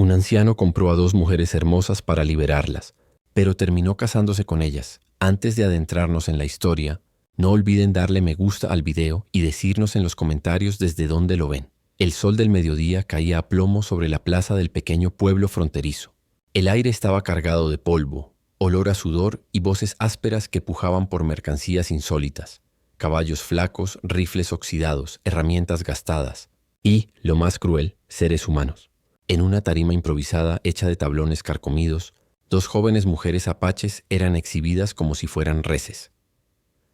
Un anciano compró a 2 mujeres hermosas para liberarlas, pero terminó casándose con ellas. Antes de adentrarnos en la historia, no olviden darle me gusta al video y decirnos en los comentarios desde dónde lo ven. El sol del mediodía caía a plomo sobre la plaza del pequeño pueblo fronterizo. El aire estaba cargado de polvo, olor a sudor y voces ásperas que pujaban por mercancías insólitas. Caballos flacos, rifles oxidados, herramientas gastadas y, lo más cruel, seres humanos. En una tarima improvisada hecha de tablones carcomidos, 2 jóvenes mujeres apaches eran exhibidas como si fueran reses.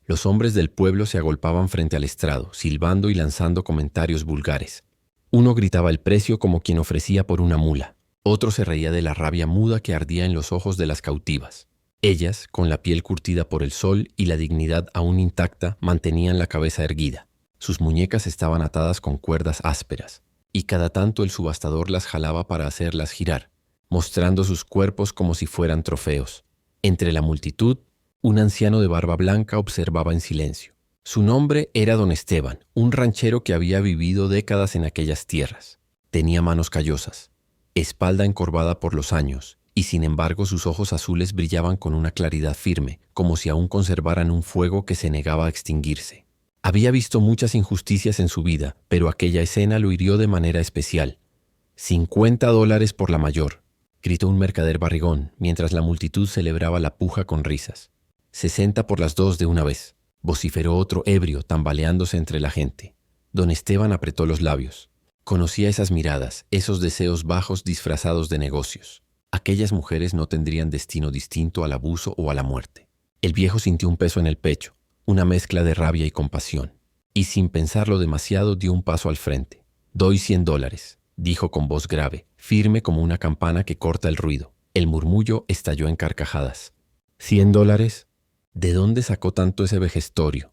Los hombres del pueblo se agolpaban frente al estrado, silbando y lanzando comentarios vulgares. Uno gritaba el precio como quien ofrecía por una mula. Otro se reía de la rabia muda que ardía en los ojos de las cautivas. Ellas, con la piel curtida por el sol y la dignidad aún intacta, mantenían la cabeza erguida. Sus muñecas estaban atadas con cuerdas ásperas, y cada tanto el subastador las jalaba para hacerlas girar, mostrando sus cuerpos como si fueran trofeos. Entre la multitud, un anciano de barba blanca observaba en silencio. Su nombre era Don Esteban, un ranchero que había vivido décadas en aquellas tierras. Tenía manos callosas, espalda encorvada por los años, y sin embargo sus ojos azules brillaban con una claridad firme, como si aún conservaran un fuego que se negaba a extinguirse. Había visto muchas injusticias en su vida, pero aquella escena lo hirió de manera especial. $50 por la mayor, gritó un mercader barrigón, mientras la multitud celebraba la puja con risas. 60 por las 2 de una vez, vociferó otro ebrio, tambaleándose entre la gente. Don Esteban apretó los labios. Conocía esas miradas, esos deseos bajos disfrazados de negocios. Aquellas mujeres no tendrían destino distinto al abuso o a la muerte. El viejo sintió un peso en el pecho, una mezcla de rabia y compasión, y sin pensarlo demasiado dio un paso al frente. «Doy $100», dijo con voz grave, firme como una campana que corta el ruido. El murmullo estalló en carcajadas. «¿$100? ¿De dónde sacó tanto ese vejestorio?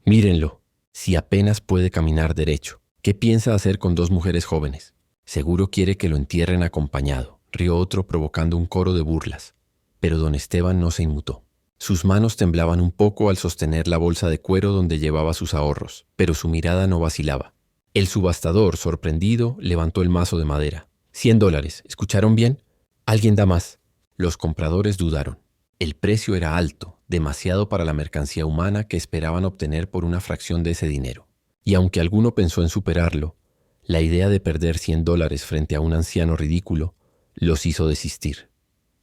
Mírenlo, si apenas puede caminar derecho. ¿Qué piensa hacer con 2 mujeres jóvenes? Seguro quiere que lo entierren acompañado», rió otro provocando un coro de burlas. Pero don Esteban no se inmutó. Sus manos temblaban un poco al sostener la bolsa de cuero donde llevaba sus ahorros, pero su mirada no vacilaba. El subastador, sorprendido, levantó el mazo de madera. $100, ¿escucharon bien? ¿Alguien da más? Los compradores dudaron. El precio era alto, demasiado para la mercancía humana que esperaban obtener por una fracción de ese dinero. Y aunque alguno pensó en superarlo, la idea de perder $100 frente a un anciano ridículo los hizo desistir.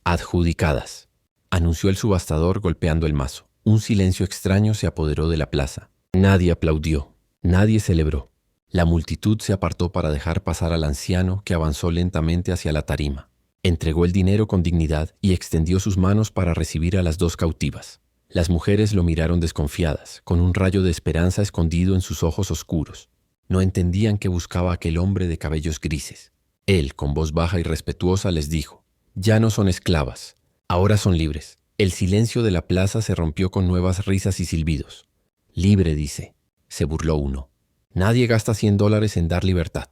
«Adjudicadas», anunció el subastador golpeando el mazo. Un silencio extraño se apoderó de la plaza. Nadie aplaudió, nadie celebró. La multitud se apartó para dejar pasar al anciano que avanzó lentamente hacia la tarima. Entregó el dinero con dignidad y extendió sus manos para recibir a las 2 cautivas. Las mujeres lo miraron desconfiadas, con un rayo de esperanza escondido en sus ojos oscuros. No entendían qué buscaba aquel hombre de cabellos grises. Él, con voz baja y respetuosa, les dijo: «Ya no son esclavas, ahora son libres». El silencio de la plaza se rompió con nuevas risas y silbidos. «Libre», dice, se burló uno. «Nadie gasta $100 en dar libertad.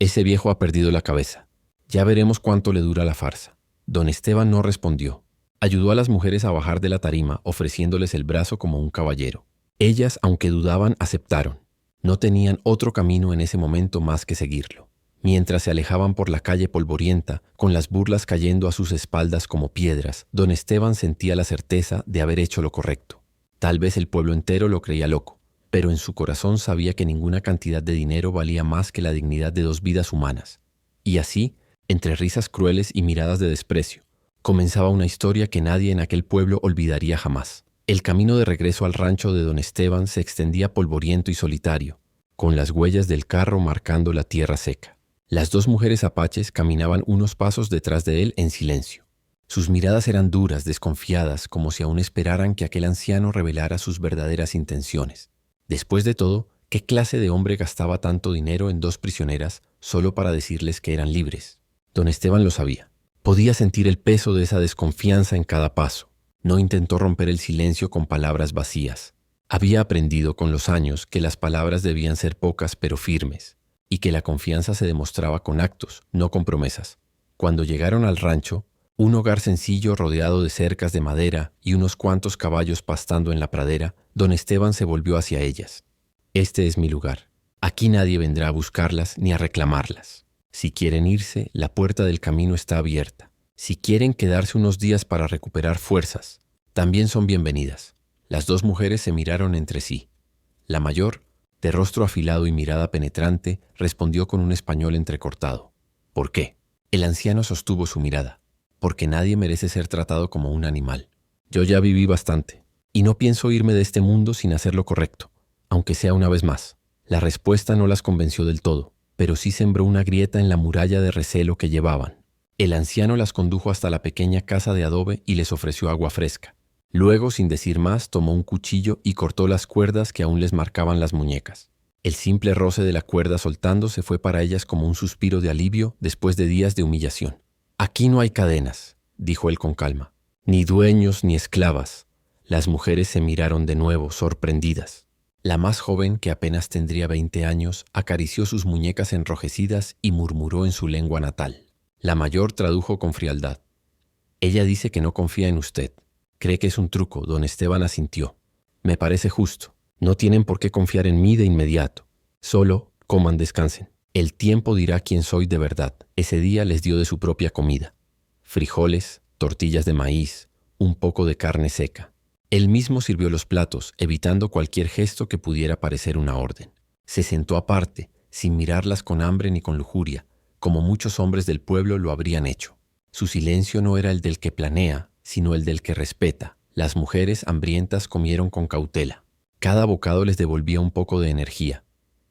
Ese viejo ha perdido la cabeza. Ya veremos cuánto le dura la farsa». Don Esteban no respondió. Ayudó a las mujeres a bajar de la tarima, ofreciéndoles el brazo como un caballero. Ellas, aunque dudaban, aceptaron. No tenían otro camino en ese momento más que seguirlo. Mientras se alejaban por la calle polvorienta, con las burlas cayendo a sus espaldas como piedras, don Esteban sentía la certeza de haber hecho lo correcto. Tal vez el pueblo entero lo creía loco, pero en su corazón sabía que ninguna cantidad de dinero valía más que la dignidad de 2 vidas humanas. Y así, entre risas crueles y miradas de desprecio, comenzaba una historia que nadie en aquel pueblo olvidaría jamás. El camino de regreso al rancho de don Esteban se extendía polvoriento y solitario, con las huellas del carro marcando la tierra seca. Las 2 mujeres apaches caminaban unos pasos detrás de él en silencio. Sus miradas eran duras, desconfiadas, como si aún esperaran que aquel anciano revelara sus verdaderas intenciones. Después de todo, ¿qué clase de hombre gastaba tanto dinero en 2 prisioneras solo para decirles que eran libres? Don Esteban lo sabía. Podía sentir el peso de esa desconfianza en cada paso. No intentó romper el silencio con palabras vacías. Había aprendido con los años que las palabras debían ser pocas pero firmes, y que la confianza se demostraba con actos, no con promesas. Cuando llegaron al rancho, un hogar sencillo rodeado de cercas de madera y unos cuantos caballos pastando en la pradera, don Esteban se volvió hacia ellas. «Este es mi lugar. Aquí nadie vendrá a buscarlas ni a reclamarlas. Si quieren irse, la puerta del camino está abierta. Si quieren quedarse unos días para recuperar fuerzas, también son bienvenidas. Las dos mujeres se miraron entre sí. La mayor, de rostro afilado y mirada penetrante, respondió con un español entrecortado. ¿Por qué? El anciano sostuvo su mirada. Porque nadie merece ser tratado como un animal. Yo ya viví bastante, y no pienso irme de este mundo sin hacer lo correcto, aunque sea una vez más. La respuesta no las convenció del todo, pero sí sembró una grieta en la muralla de recelo que llevaban. El anciano las condujo hasta la pequeña casa de adobe y les ofreció agua fresca. Luego, sin decir más, tomó un cuchillo y cortó las cuerdas que aún les marcaban las muñecas. El simple roce de la cuerda soltándose fue para ellas como un suspiro de alivio después de días de humillación. «Aquí no hay cadenas», dijo él con calma, «ni dueños ni esclavas». Las mujeres se miraron de nuevo, sorprendidas. La más joven, que apenas tendría 20 años, acarició sus muñecas enrojecidas y murmuró en su lengua natal. La mayor tradujo con frialdad. «Ella dice que no confía en usted. Cree que es un truco», don Esteban asintió. «Me parece justo. No tienen por qué confiar en mí de inmediato. Solo coman, descansen. El tiempo dirá quién soy de verdad». Ese día les dio de su propia comida. Frijoles, tortillas de maíz, un poco de carne seca. Él mismo sirvió los platos, evitando cualquier gesto que pudiera parecer una orden. Se sentó aparte, sin mirarlas con hambre ni con lujuria, como muchos hombres del pueblo lo habrían hecho. Su silencio no era el del que planea, sino el del que respeta. Las mujeres hambrientas comieron con cautela. Cada bocado les devolvía un poco de energía,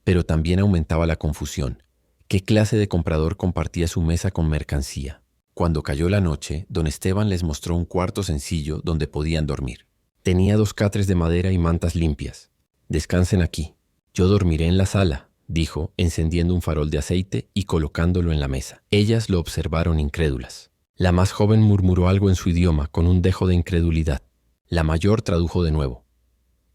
pero también aumentaba la confusión. ¿Qué clase de comprador compartía su mesa con mercancía? Cuando cayó la noche, don Esteban les mostró un cuarto sencillo donde podían dormir. Tenía 2 catres de madera y mantas limpias. «Descansen aquí. Yo dormiré en la sala», dijo, encendiendo un farol de aceite y colocándolo en la mesa. Ellas lo observaron incrédulas. La más joven murmuró algo en su idioma con un dejo de incredulidad. La mayor tradujo de nuevo.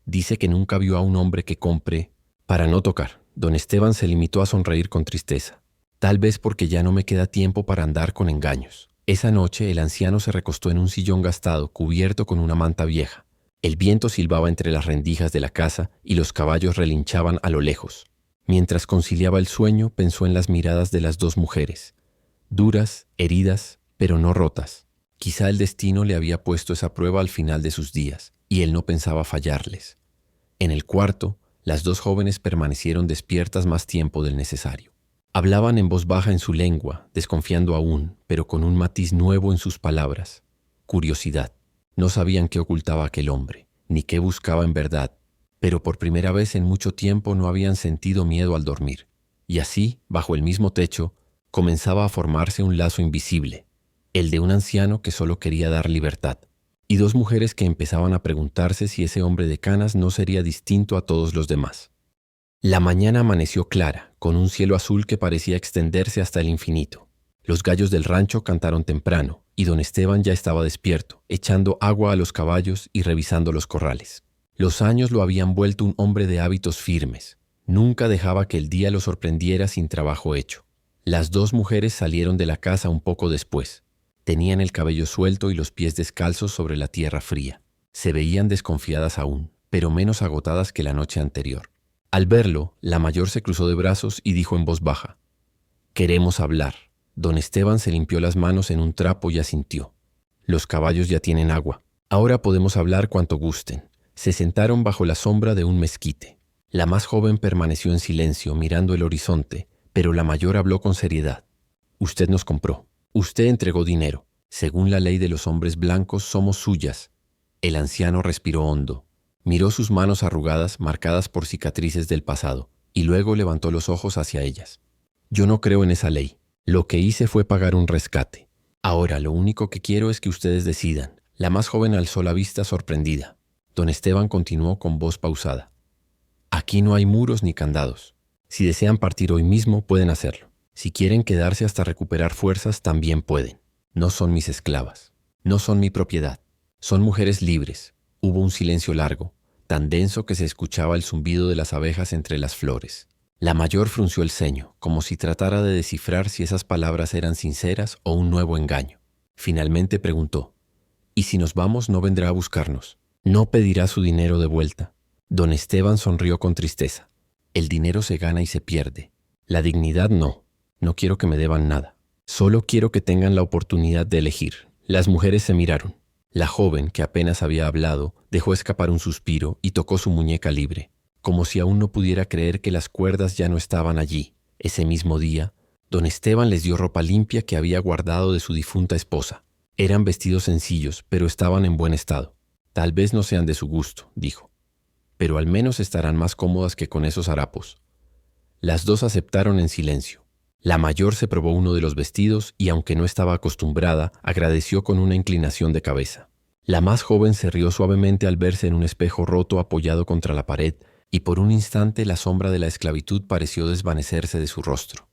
«Dice que nunca vio a un hombre que compre para no tocar». Don Esteban se limitó a sonreír con tristeza. «Tal vez porque ya no me queda tiempo para andar con engaños». Esa noche el anciano se recostó en un sillón gastado cubierto con una manta vieja. El viento silbaba entre las rendijas de la casa y los caballos relinchaban a lo lejos. Mientras conciliaba el sueño, pensó en las miradas de las dos mujeres. Duras, heridas, pero no rotas. Quizá el destino le había puesto esa prueba al final de sus días, y él no pensaba fallarles. En el cuarto, las dos jóvenes permanecieron despiertas más tiempo del necesario. Hablaban en voz baja en su lengua, desconfiando aún, pero con un matiz nuevo en sus palabras. Curiosidad. No sabían qué ocultaba aquel hombre, ni qué buscaba en verdad, pero por primera vez en mucho tiempo no habían sentido miedo al dormir. Y así, bajo el mismo techo, comenzaba a formarse un lazo invisible, el de un anciano que solo quería dar libertad, y dos mujeres que empezaban a preguntarse si ese hombre de canas no sería distinto a todos los demás. La mañana amaneció clara, con un cielo azul que parecía extenderse hasta el infinito. Los gallos del rancho cantaron temprano, y don Esteban ya estaba despierto, echando agua a los caballos y revisando los corrales. Los años lo habían vuelto un hombre de hábitos firmes. Nunca dejaba que el día lo sorprendiera sin trabajo hecho. Las dos mujeres salieron de la casa un poco después. Tenían el cabello suelto y los pies descalzos sobre la tierra fría. Se veían desconfiadas aún, pero menos agotadas que la noche anterior. Al verlo, la mayor se cruzó de brazos y dijo en voz baja: «Queremos hablar». Don Esteban se limpió las manos en un trapo y asintió. «Los caballos ya tienen agua. Ahora podemos hablar cuanto gusten». Se sentaron bajo la sombra de un mezquite. La más joven permaneció en silencio, mirando el horizonte, pero la mayor habló con seriedad. «Usted nos compró. Usted entregó dinero. Según la ley de los hombres blancos, somos suyas». El anciano respiró hondo. Miró sus manos arrugadas, marcadas por cicatrices del pasado, y luego levantó los ojos hacia ellas. «Yo no creo en esa ley. Lo que hice fue pagar un rescate. Ahora lo único que quiero es que ustedes decidan». La más joven alzó la vista sorprendida. Don Esteban continuó con voz pausada. «Aquí no hay muros ni candados. Si desean partir hoy mismo, pueden hacerlo. Si quieren quedarse hasta recuperar fuerzas, también pueden. No son mis esclavas. No son mi propiedad. Son mujeres libres». Hubo un silencio largo, tan denso que se escuchaba el zumbido de las abejas entre las flores. La mayor frunció el ceño, como si tratara de descifrar si esas palabras eran sinceras o un nuevo engaño. Finalmente preguntó: «¿Y si nos vamos, no vendrá a buscarnos? ¿No pedirá su dinero de vuelta?» Don Esteban sonrió con tristeza. «El dinero se gana y se pierde. La dignidad no. No quiero que me deban nada. Solo quiero que tengan la oportunidad de elegir. Las mujeres se miraron. La joven, que apenas había hablado, dejó escapar un suspiro y tocó su muñeca libre, como si aún no pudiera creer que las cuerdas ya no estaban allí. Ese mismo día, don Esteban les dio ropa limpia que había guardado de su difunta esposa. Eran vestidos sencillos, pero estaban en buen estado. Tal vez no sean de su gusto, dijo, pero al menos estarán más cómodas que con esos harapos. Las dos aceptaron en silencio. La mayor se probó uno de los vestidos y, aunque no estaba acostumbrada, agradeció con una inclinación de cabeza. La más joven se rió suavemente al verse en un espejo roto apoyado contra la pared, y por un instante la sombra de la esclavitud pareció desvanecerse de su rostro.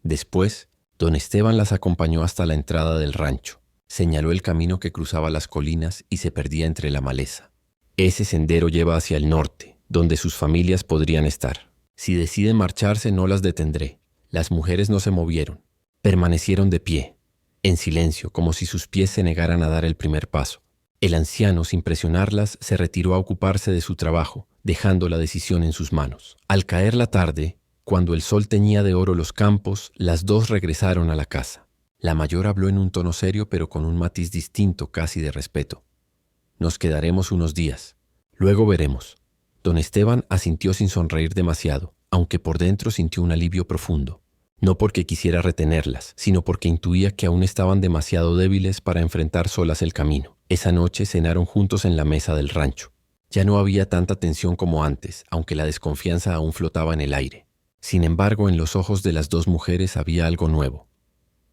Después, don Esteban las acompañó hasta la entrada del rancho. Señaló el camino que cruzaba las colinas y se perdía entre la maleza. Ese sendero lleva hacia el norte, donde sus familias podrían estar. Si deciden marcharse, no las detendré. Las mujeres no se movieron. Permanecieron de pie, en silencio, como si sus pies se negaran a dar el primer paso. El anciano, sin presionarlas, se retiró a ocuparse de su trabajo, dejando la decisión en sus manos. Al caer la tarde, cuando el sol teñía de oro los campos, las dos regresaron a la casa. La mayor habló en un tono serio, pero con un matiz distinto, casi de respeto. Nos quedaremos unos días. Luego veremos. Don Esteban asintió sin sonreír demasiado, aunque por dentro sintió un alivio profundo. No porque quisiera retenerlas, sino porque intuía que aún estaban demasiado débiles para enfrentar solas el camino. Esa noche cenaron juntos en la mesa del rancho. Ya no había tanta tensión como antes, aunque la desconfianza aún flotaba en el aire. Sin embargo, en los ojos de las dos mujeres había algo nuevo.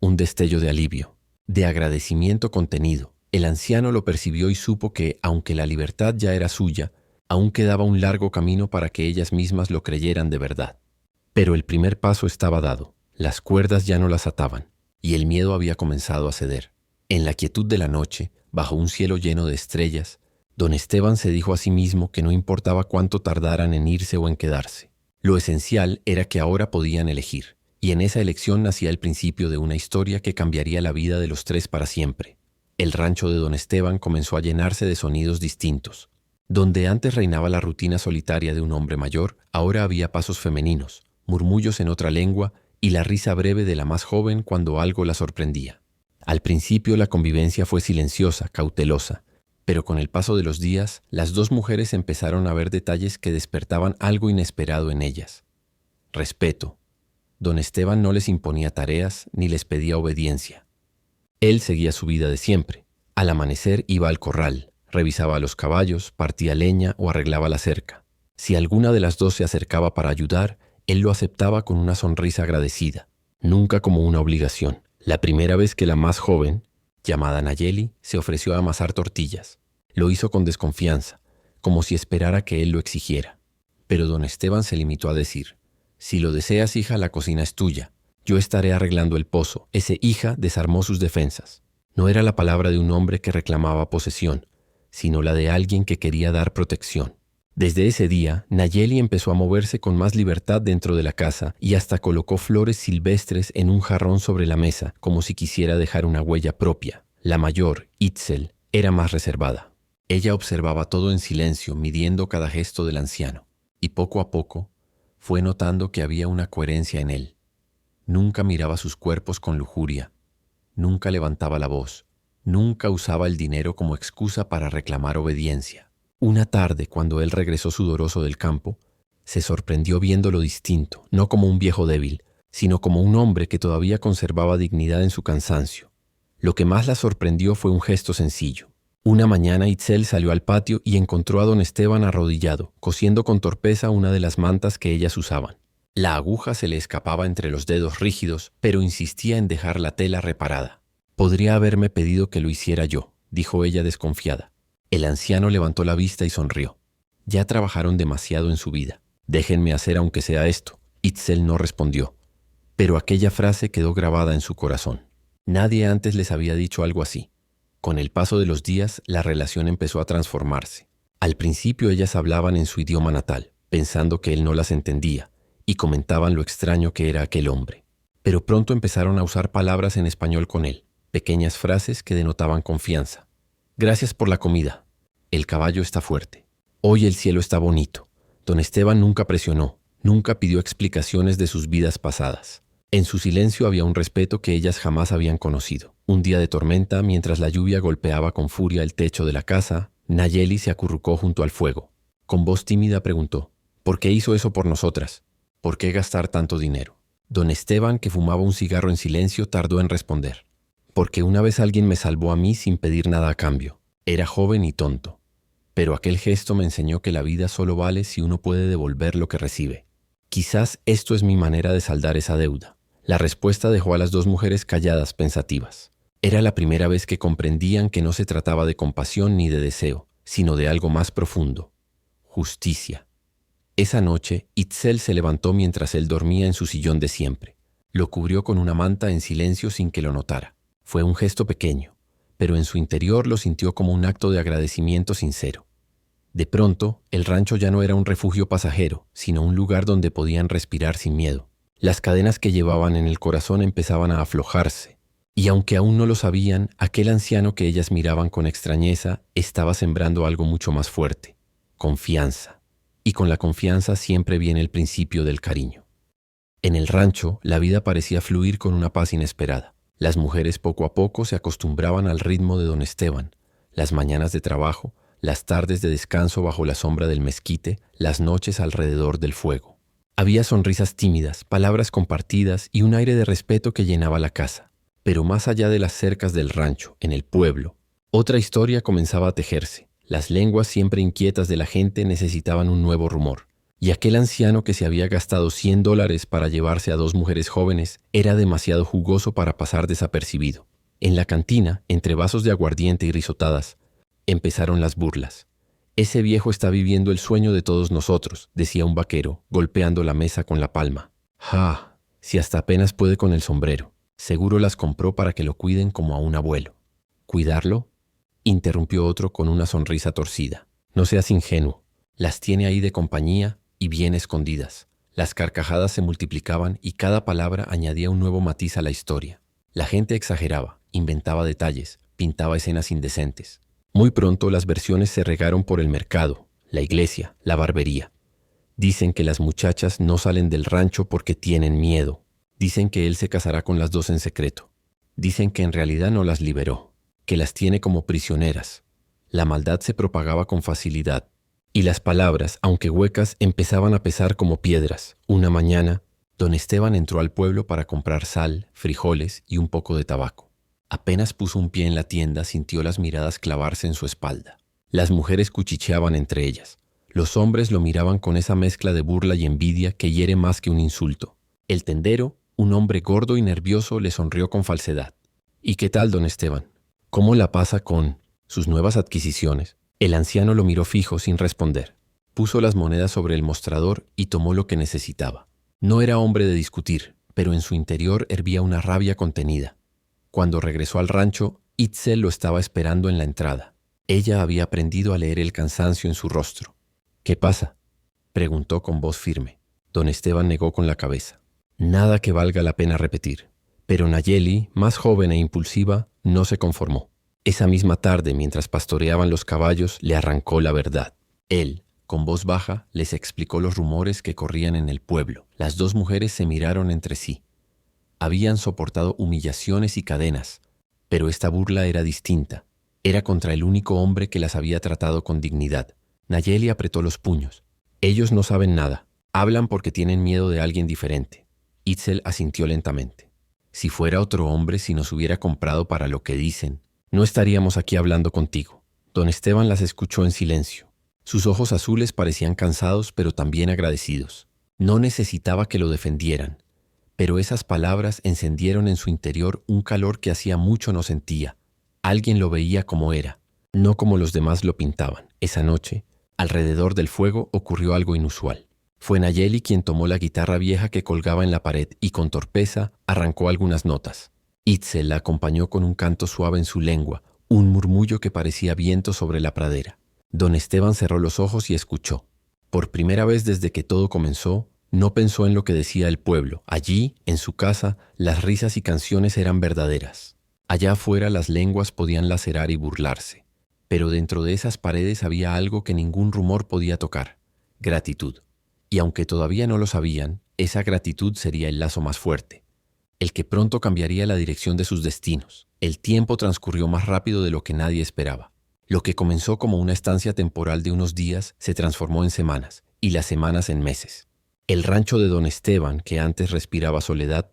Un destello de alivio, de agradecimiento contenido. El anciano lo percibió y supo que, aunque la libertad ya era suya, aún quedaba un largo camino para que ellas mismas lo creyeran de verdad. Pero el primer paso estaba dado. Las cuerdas ya no las ataban, y el miedo había comenzado a ceder. En la quietud de la noche, bajo un cielo lleno de estrellas, don Esteban se dijo a sí mismo que no importaba cuánto tardaran en irse o en quedarse. Lo esencial era que ahora podían elegir, y en esa elección nacía el principio de una historia que cambiaría la vida de los tres para siempre. El rancho de don Esteban comenzó a llenarse de sonidos distintos. Donde antes reinaba la rutina solitaria de un hombre mayor, ahora había pasos femeninos, murmullos en otra lengua y la risa breve de la más joven cuando algo la sorprendía. Al principio la convivencia fue silenciosa, cautelosa, pero con el paso de los días, las dos mujeres empezaron a ver detalles que despertaban algo inesperado en ellas. Respeto. Don Esteban no les imponía tareas ni les pedía obediencia. Él seguía su vida de siempre. Al amanecer iba al corral, revisaba a los caballos, partía leña o arreglaba la cerca. Si alguna de las dos se acercaba para ayudar, él lo aceptaba con una sonrisa agradecida, nunca como una obligación. La primera vez que la más joven, llamada Nayeli, se ofreció a amasar tortillas, lo hizo con desconfianza, como si esperara que él lo exigiera. Pero don Esteban se limitó a decir: «Si lo deseas, hija, la cocina es tuya. Yo estaré arreglando el pozo». Ese hija desarmó sus defensas. No era la palabra de un hombre que reclamaba posesión, sino la de alguien que quería dar protección. Desde ese día, Nayeli empezó a moverse con más libertad dentro de la casa y hasta colocó flores silvestres en un jarrón sobre la mesa, como si quisiera dejar una huella propia. La mayor, Itzel, era más reservada. Ella observaba todo en silencio, midiendo cada gesto del anciano, y poco a poco fue notando que había una coherencia en él. Nunca miraba sus cuerpos con lujuria, nunca levantaba la voz, nunca usaba el dinero como excusa para reclamar obediencia. Una tarde, cuando él regresó sudoroso del campo, se sorprendió viéndolo distinto, no como un viejo débil, sino como un hombre que todavía conservaba dignidad en su cansancio. Lo que más la sorprendió fue un gesto sencillo. Una mañana Itzel salió al patio y encontró a don Esteban arrodillado, cosiendo con torpeza una de las mantas que ellas usaban. La aguja se le escapaba entre los dedos rígidos, pero insistía en dejar la tela reparada. «Podría haberme pedido que lo hiciera yo», dijo ella desconfiada. El anciano levantó la vista y sonrió. «Ya trabajaron demasiado en su vida. Déjenme hacer aunque sea esto». Itzel no respondió, pero aquella frase quedó grabada en su corazón. Nadie antes les había dicho algo así. Con el paso de los días, la relación empezó a transformarse. Al principio ellas hablaban en su idioma natal, pensando que él no las entendía, y comentaban lo extraño que era aquel hombre. Pero pronto empezaron a usar palabras en español con él, pequeñas frases que denotaban confianza. «Gracias por la comida. El caballo está fuerte. Hoy el cielo está bonito». Don Esteban nunca presionó, nunca pidió explicaciones de sus vidas pasadas. En su silencio había un respeto que ellas jamás habían conocido. Un día de tormenta, mientras la lluvia golpeaba con furia el techo de la casa, Nayeli se acurrucó junto al fuego. Con voz tímida preguntó: ¿por qué hizo eso por nosotras? ¿Por qué gastar tanto dinero? Don Esteban, que fumaba un cigarro en silencio, tardó en responder: porque una vez alguien me salvó a mí sin pedir nada a cambio. Era joven y tonto, pero aquel gesto me enseñó que la vida solo vale si uno puede devolver lo que recibe. Quizás esto es mi manera de saldar esa deuda. La respuesta dejó a las dos mujeres calladas, pensativas. Era la primera vez que comprendían que no se trataba de compasión ni de deseo, sino de algo más profundo: justicia. Esa noche, Itzel se levantó mientras él dormía en su sillón de siempre. Lo cubrió con una manta en silencio sin que lo notara. Fue un gesto pequeño, pero en su interior lo sintió como un acto de agradecimiento sincero. De pronto, el rancho ya no era un refugio pasajero, sino un lugar donde podían respirar sin miedo. Las cadenas que llevaban en el corazón empezaban a aflojarse, y aunque aún no lo sabían, aquel anciano que ellas miraban con extrañeza estaba sembrando algo mucho más fuerte: confianza. Y con la confianza siempre viene el principio del cariño. En el rancho, la vida parecía fluir con una paz inesperada. Las mujeres poco a poco se acostumbraban al ritmo de don Esteban: las mañanas de trabajo, las tardes de descanso bajo la sombra del mezquite, las noches alrededor del fuego. Había sonrisas tímidas, palabras compartidas y un aire de respeto que llenaba la casa. Pero más allá de las cercas del rancho, en el pueblo, otra historia comenzaba a tejerse. Las lenguas siempre inquietas de la gente necesitaban un nuevo rumor. Y aquel anciano que se había gastado $100 para llevarse a dos mujeres jóvenes era demasiado jugoso para pasar desapercibido. En la cantina, entre vasos de aguardiente y risotadas, empezaron las burlas. «Ese viejo está viviendo el sueño de todos nosotros», decía un vaquero, golpeando la mesa con la palma. «Ja, si hasta apenas puede con el sombrero. Seguro las compró para que lo cuiden como a un abuelo». «¿Cuidarlo?», interrumpió otro con una sonrisa torcida. «No seas ingenuo. Las tiene ahí de compañía y bien escondidas». Las carcajadas se multiplicaban y cada palabra añadía un nuevo matiz a la historia. La gente exageraba, inventaba detalles, pintaba escenas indecentes. Muy pronto las versiones se regaron por el mercado, la iglesia, la barbería. Dicen que las muchachas no salen del rancho porque tienen miedo. Dicen que él se casará con las dos en secreto. Dicen que en realidad no las liberó, que las tiene como prisioneras. La maldad se propagaba con facilidad, y las palabras, aunque huecas, empezaban a pesar como piedras. Una mañana, don Esteban entró al pueblo para comprar sal, frijoles y un poco de tabaco. Apenas puso un pie en la tienda, sintió las miradas clavarse en su espalda. Las mujeres cuchicheaban entre ellas. Los hombres lo miraban con esa mezcla de burla y envidia que hiere más que un insulto. El tendero, un hombre gordo y nervioso, le sonrió con falsedad. «¿Y qué tal, don Esteban? ¿Cómo la pasa con sus nuevas adquisiciones?» El anciano lo miró fijo sin responder. Puso las monedas sobre el mostrador y tomó lo que necesitaba. No era hombre de discutir, pero en su interior hervía una rabia contenida. Cuando regresó al rancho, Itzel lo estaba esperando en la entrada. Ella había aprendido a leer el cansancio en su rostro. «¿Qué pasa?», preguntó con voz firme. Don Esteban negó con la cabeza. Nada que valga la pena repetir. Pero Nayeli, más joven e impulsiva, no se conformó. Esa misma tarde, mientras pastoreaban los caballos, le arrancó la verdad. Él, con voz baja, les explicó los rumores que corrían en el pueblo. Las dos mujeres se miraron entre sí. Habían soportado humillaciones y cadenas, pero esta burla era distinta. Era contra el único hombre que las había tratado con dignidad. Nayeli apretó los puños. «Ellos no saben nada. Hablan porque tienen miedo de alguien diferente». Itzel asintió lentamente. «Si fuera otro hombre, si nos hubiera comprado para lo que dicen, no estaríamos aquí hablando contigo». Don Esteban las escuchó en silencio. Sus ojos azules parecían cansados, pero también agradecidos. No necesitaba que lo defendieran, pero esas palabras encendieron en su interior un calor que hacía mucho no sentía. Alguien lo veía como era, no como los demás lo pintaban. Esa noche, alrededor del fuego, ocurrió algo inusual. Fue Nayeli quien tomó la guitarra vieja que colgaba en la pared y con torpeza arrancó algunas notas. Itzel la acompañó con un canto suave en su lengua, un murmullo que parecía viento sobre la pradera. Don Esteban cerró los ojos y escuchó. Por primera vez desde que todo comenzó, no pensó en lo que decía el pueblo. Allí, en su casa, las risas y canciones eran verdaderas. Allá afuera las lenguas podían lacerar y burlarse. Pero dentro de esas paredes había algo que ningún rumor podía tocar: gratitud. Y aunque todavía no lo sabían, esa gratitud sería el lazo más fuerte. el que pronto cambiaría la dirección de sus destinos. El tiempo transcurrió más rápido de lo que nadie esperaba. Lo que comenzó como una estancia temporal de unos días se transformó en semanas, y las semanas en meses. El rancho de don Esteban, que antes respiraba soledad,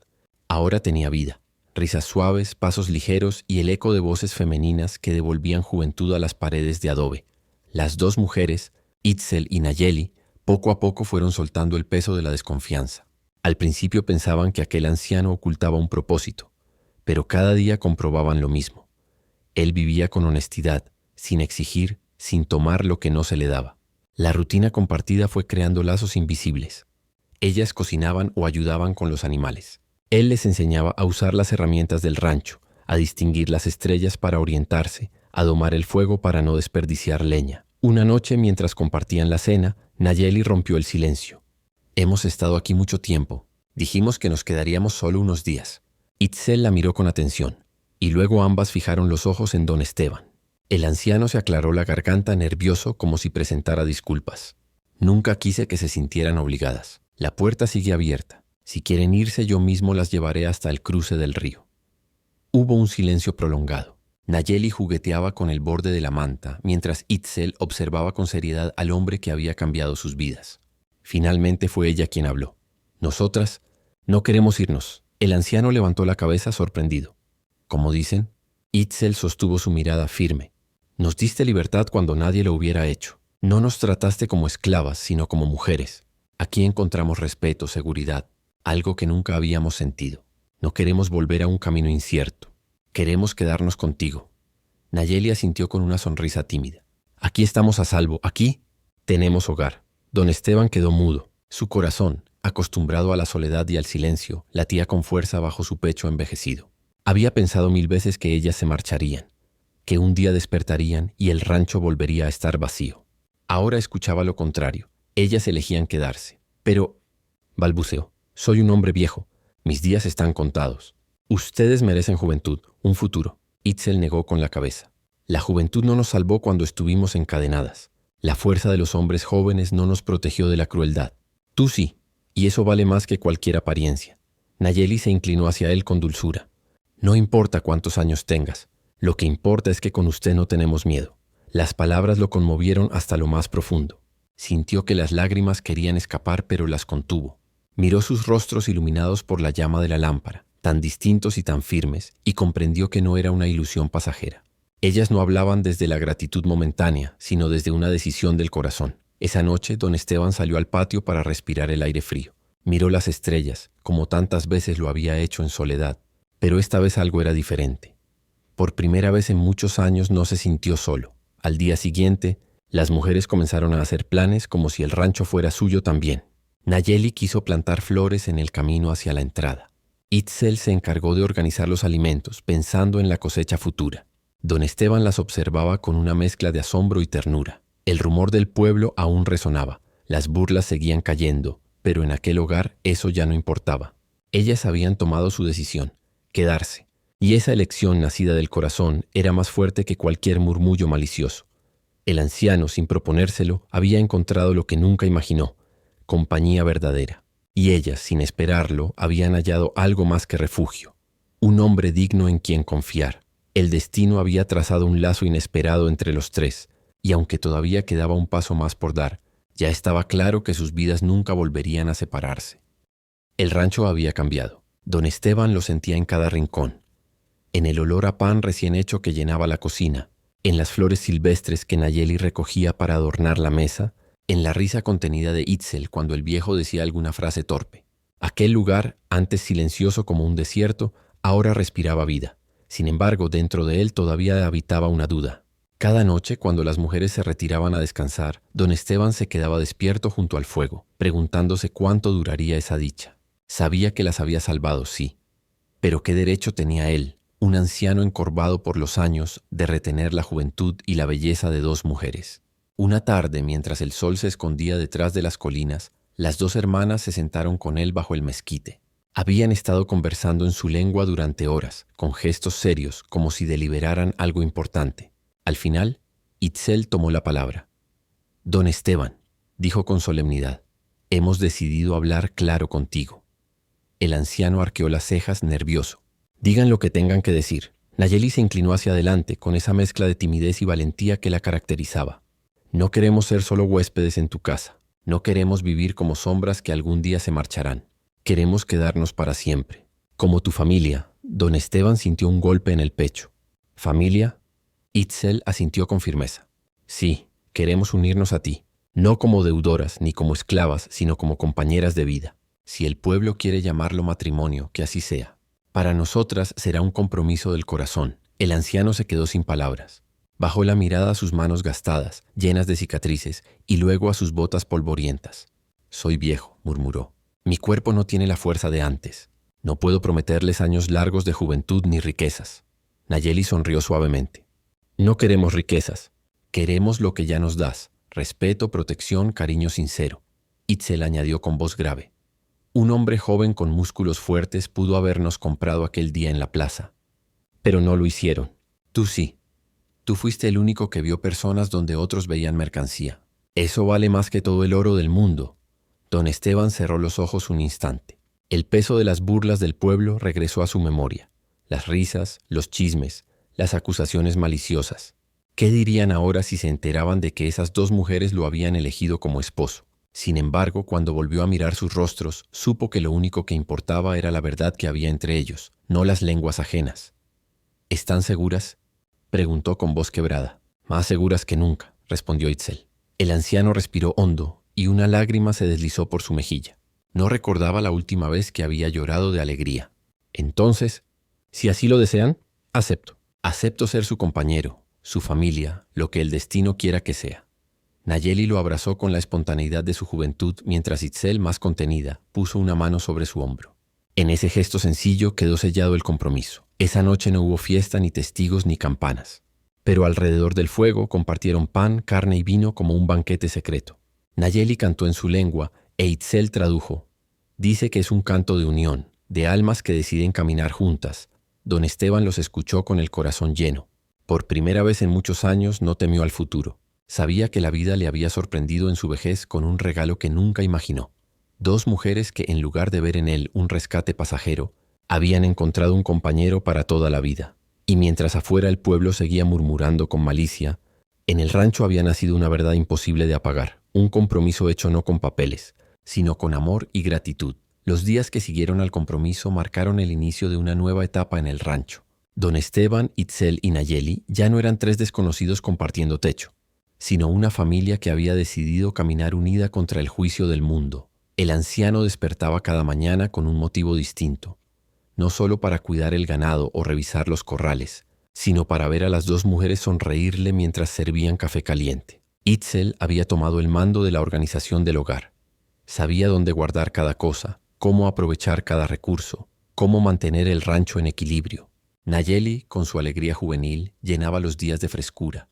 ahora tenía vida. Risas suaves, pasos ligeros y el eco de voces femeninas que devolvían juventud a las paredes de adobe. Las dos mujeres, Itzel y Nayeli, poco a poco fueron soltando el peso de la desconfianza. Al principio pensaban que aquel anciano ocultaba un propósito, pero cada día comprobaban lo mismo. Él vivía con honestidad, sin exigir, sin tomar lo que no se le daba. La rutina compartida fue creando lazos invisibles. Ellas cocinaban o ayudaban con los animales. Él les enseñaba a usar las herramientas del rancho, a distinguir las estrellas para orientarse, a domar el fuego para no desperdiciar leña. Una noche, mientras compartían la cena, Nayeli rompió el silencio. «Hemos estado aquí mucho tiempo. Dijimos que nos quedaríamos solo unos días». Itzel la miró con atención, y luego ambas fijaron los ojos en don Esteban. El anciano se aclaró la garganta nervioso como si presentara disculpas. «Nunca quise que se sintieran obligadas. La puerta sigue abierta. Si quieren irse, yo mismo las llevaré hasta el cruce del río». Hubo un silencio prolongado. Nayeli jugueteaba con el borde de la manta, mientras Itzel observaba con seriedad al hombre que había cambiado sus vidas. Finalmente fue ella quien habló. «Nosotras no queremos irnos». El anciano levantó la cabeza sorprendido. «¿Cómo dicen?» Itzel sostuvo su mirada firme. «Nos diste libertad cuando nadie lo hubiera hecho. No nos trataste como esclavas, sino como mujeres. Aquí encontramos respeto, seguridad, algo que nunca habíamos sentido. No queremos volver a un camino incierto. Queremos quedarnos contigo». Nayeli asintió con una sonrisa tímida. «Aquí estamos a salvo. Aquí tenemos hogar». Don Esteban quedó mudo. Su corazón, acostumbrado a la soledad y al silencio, latía con fuerza bajo su pecho envejecido. Había pensado 1000 veces que ellas se marcharían, que un día despertarían y el rancho volvería a estar vacío. Ahora escuchaba lo contrario. Ellas elegían quedarse. «Pero», balbuceó, «soy un hombre viejo. Mis días están contados. Ustedes merecen juventud, un futuro». Itzel negó con la cabeza. «La juventud no nos salvó cuando estuvimos encadenadas. La fuerza de los hombres jóvenes no nos protegió de la crueldad. Tú sí, y eso vale más que cualquier apariencia». Nayeli se inclinó hacia él con dulzura. «No importa cuántos años tengas. Lo que importa es que con usted no tenemos miedo». Las palabras lo conmovieron hasta lo más profundo. Sintió que las lágrimas querían escapar, pero las contuvo. Miró sus rostros iluminados por la llama de la lámpara, tan distintos y tan firmes, y comprendió que no era una ilusión pasajera. Ellas no hablaban desde la gratitud momentánea, sino desde una decisión del corazón. Esa noche, don Esteban salió al patio para respirar el aire frío. Miró las estrellas, como tantas veces lo había hecho en soledad, pero esta vez algo era diferente. Por primera vez en muchos años no se sintió solo. Al día siguiente, las mujeres comenzaron a hacer planes como si el rancho fuera suyo también. Nayeli quiso plantar flores en el camino hacia la entrada. Itzel se encargó de organizar los alimentos, pensando en la cosecha futura. Don Esteban las observaba con una mezcla de asombro y ternura. El rumor del pueblo aún resonaba. Las burlas seguían cayendo, pero en aquel hogar eso ya no importaba. Ellas habían tomado su decisión, quedarse. Y esa elección nacida del corazón era más fuerte que cualquier murmullo malicioso. El anciano, sin proponérselo, había encontrado lo que nunca imaginó, compañía verdadera. Y ellas, sin esperarlo, habían hallado algo más que refugio, un hombre digno en quien confiar. El destino había trazado un lazo inesperado entre los tres, y aunque todavía quedaba un paso más por dar, ya estaba claro que sus vidas nunca volverían a separarse. El rancho había cambiado. Don Esteban lo sentía en cada rincón. En el olor a pan recién hecho que llenaba la cocina, en las flores silvestres que Nayeli recogía para adornar la mesa, en la risa contenida de Itzel cuando el viejo decía alguna frase torpe. Aquel lugar, antes silencioso como un desierto, ahora respiraba vida. Sin embargo, dentro de él todavía habitaba una duda. Cada noche, cuando las mujeres se retiraban a descansar, don Esteban se quedaba despierto junto al fuego, preguntándose cuánto duraría esa dicha. Sabía que las había salvado, sí. Pero ¿qué derecho tenía él, un anciano encorvado por los años, de retener la juventud y la belleza de dos mujeres? Una tarde, mientras el sol se escondía detrás de las colinas, las dos hermanas se sentaron con él bajo el mezquite. Habían estado conversando en su lengua durante horas, con gestos serios, como si deliberaran algo importante. Al final, Itzel tomó la palabra. «Don Esteban», dijo con solemnidad, «hemos decidido hablar claro contigo. El anciano arqueó las cejas, nervioso. Digan lo que tengan que decir. Nayeli se inclinó hacia adelante con esa mezcla de timidez y valentía que la caracterizaba. No queremos ser solo huéspedes en tu casa. No queremos vivir como sombras que algún día se marcharán. Queremos quedarnos para siempre. Como tu familia. Don Esteban sintió un golpe en el pecho. ¿Familia? Itzel asintió con firmeza. Sí, queremos unirnos a ti. No como deudoras ni como esclavas, sino como compañeras de vida. Si el pueblo quiere llamarlo matrimonio, que así sea. Para nosotras será un compromiso del corazón. El anciano se quedó sin palabras. Bajó la mirada a sus manos gastadas, llenas de cicatrices, y luego a sus botas polvorientas. Soy viejo, murmuró. Mi cuerpo no tiene la fuerza de antes. No puedo prometerles años largos de juventud ni riquezas. Nayeli sonrió suavemente. No queremos riquezas. Queremos lo que ya nos das. Respeto, protección, cariño sincero. Itzel añadió con voz grave. Un hombre joven con músculos fuertes pudo habernos comprado aquel día en la plaza. Pero no lo hicieron. Tú sí. Tú fuiste el único que vio personas donde otros veían mercancía. Eso vale más que todo el oro del mundo. Don Esteban cerró los ojos un instante. El peso de las burlas del pueblo regresó a su memoria. Las risas, los chismes, las acusaciones maliciosas. ¿Qué dirían ahora si se enteraban de que esas dos mujeres lo habían elegido como esposo? Sin embargo, cuando volvió a mirar sus rostros, supo que lo único que importaba era la verdad que había entre ellos, no las lenguas ajenas. ¿Están seguras?, preguntó con voz quebrada. Más seguras que nunca, respondió Itzel. El anciano respiró hondo y una lágrima se deslizó por su mejilla. No recordaba la última vez que había llorado de alegría. Entonces, si así lo desean, acepto. Acepto ser su compañero, su familia, lo que el destino quiera que sea. Nayeli lo abrazó con la espontaneidad de su juventud mientras Itzel, más contenida, puso una mano sobre su hombro. En ese gesto sencillo quedó sellado el compromiso. Esa noche no hubo fiesta, ni testigos, ni campanas. Pero alrededor del fuego compartieron pan, carne y vino como un banquete secreto. Nayeli cantó en su lengua e Itzel tradujo. Dice que es un canto de unión, de almas que deciden caminar juntas. Don Esteban los escuchó con el corazón lleno. Por primera vez en muchos años no temió al futuro. Sabía que la vida le había sorprendido en su vejez con un regalo que nunca imaginó. Dos mujeres que, en lugar de ver en él un rescate pasajero, habían encontrado un compañero para toda la vida. Y mientras afuera el pueblo seguía murmurando con malicia, en el rancho había nacido una verdad imposible de apagar, un compromiso hecho no con papeles, sino con amor y gratitud. Los días que siguieron al compromiso marcaron el inicio de una nueva etapa en el rancho. Don Esteban, Itzel y Nayeli ya no eran tres desconocidos compartiendo techo, sino una familia que había decidido caminar unida contra el juicio del mundo. El anciano despertaba cada mañana con un motivo distinto, no solo para cuidar el ganado o revisar los corrales, sino para ver a las dos mujeres sonreírle mientras servían café caliente. Itzel había tomado el mando de la organización del hogar. Sabía dónde guardar cada cosa, cómo aprovechar cada recurso, cómo mantener el rancho en equilibrio. Nayeli, con su alegría juvenil, llenaba los días de frescura.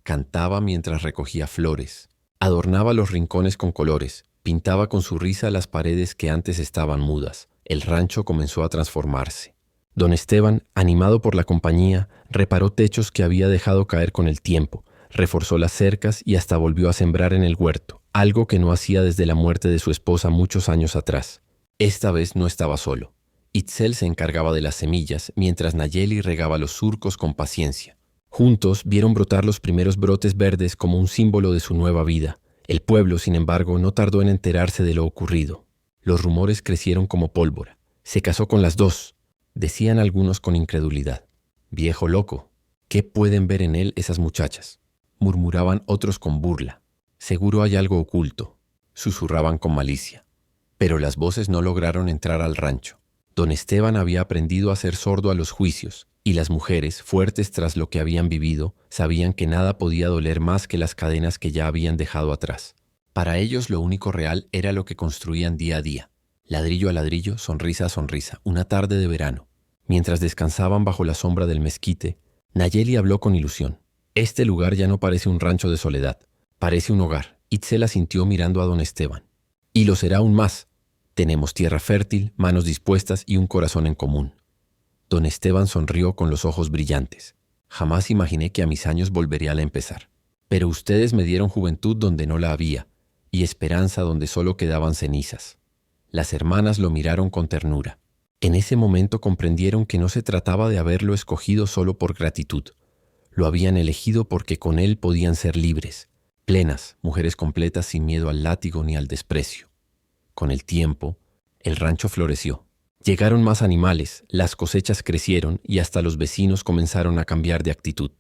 Cantaba mientras recogía flores, adornaba los rincones con colores, pintaba con su risa las paredes que antes estaban mudas. El rancho comenzó a transformarse. Don Esteban, animado por la compañía, reparó techos que había dejado caer con el tiempo, reforzó las cercas y hasta volvió a sembrar en el huerto, algo que no hacía desde la muerte de su esposa muchos años atrás. Esta vez no estaba solo. Itzel se encargaba de las semillas, mientras Nayeli regaba los surcos con paciencia. Juntos vieron brotar los primeros brotes verdes como un símbolo de su nueva vida. El pueblo, sin embargo, no tardó en enterarse de lo ocurrido. Los rumores crecieron como pólvora. Se casó con las dos, decían algunos con incredulidad. Viejo loco, ¿qué pueden ver en él esas muchachas? Murmuraban otros con burla. Seguro hay algo oculto, susurraban con malicia. Pero las voces no lograron entrar al rancho. Don Esteban había aprendido a ser sordo a los juicios, y las mujeres, fuertes tras lo que habían vivido, sabían que nada podía doler más que las cadenas que ya habían dejado atrás. Para ellos lo único real era lo que construían día a día, ladrillo a ladrillo, sonrisa a sonrisa, una tarde de verano. Mientras descansaban bajo la sombra del mezquite, Nayeli habló con ilusión. Este lugar ya no parece un rancho de soledad, parece un hogar. Itzel asintió mirando a don Esteban. Y lo será aún más. Tenemos tierra fértil, manos dispuestas y un corazón en común. Don Esteban sonrió con los ojos brillantes. Jamás imaginé que a mis años volvería a empezar. Pero ustedes me dieron juventud donde no la había, y esperanza donde solo quedaban cenizas. Las hermanas lo miraron con ternura. En ese momento comprendieron que no se trataba de haberlo escogido solo por gratitud. Lo habían elegido porque con él podían ser libres, plenas, mujeres completas sin miedo al látigo ni al desprecio. Con el tiempo, el rancho floreció. Llegaron más animales, las cosechas crecieron y hasta los vecinos comenzaron a cambiar de actitud.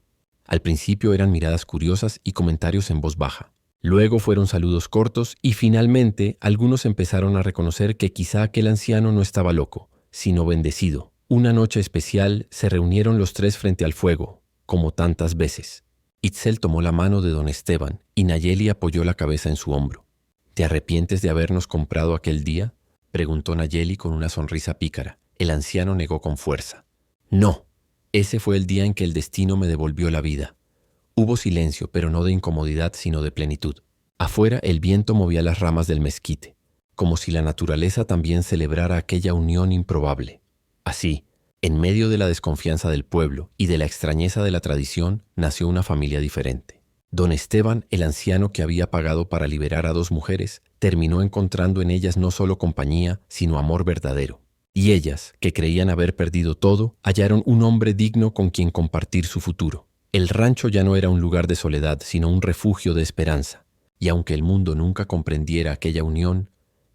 Al principio eran miradas curiosas y comentarios en voz baja. Luego fueron saludos cortos y finalmente algunos empezaron a reconocer que quizá aquel anciano no estaba loco, sino bendecido. Una noche especial se reunieron los tres frente al fuego, como tantas veces. Itzel tomó la mano de don Esteban y Nayeli apoyó la cabeza en su hombro. ¿Te arrepientes de habernos comprado aquel día?, preguntó Nayeli con una sonrisa pícara. El anciano negó con fuerza. No, ese fue el día en que el destino me devolvió la vida. Hubo silencio, pero no de incomodidad, sino de plenitud. Afuera el viento movía las ramas del mezquite, como si la naturaleza también celebrara aquella unión improbable. Así, en medio de la desconfianza del pueblo y de la extrañeza de la tradición, nació una familia diferente. Don Esteban, el anciano que había pagado para liberar a dos mujeres, terminó encontrando en ellas no solo compañía, sino amor verdadero. Y ellas, que creían haber perdido todo, hallaron un hombre digno con quien compartir su futuro. El rancho ya no era un lugar de soledad, sino un refugio de esperanza. Y aunque el mundo nunca comprendiera aquella unión,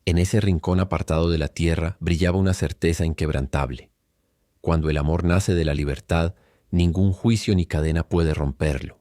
en ese rincón apartado de la tierra brillaba una certeza inquebrantable. Cuando el amor nace de la libertad, ningún juicio ni cadena puede romperlo.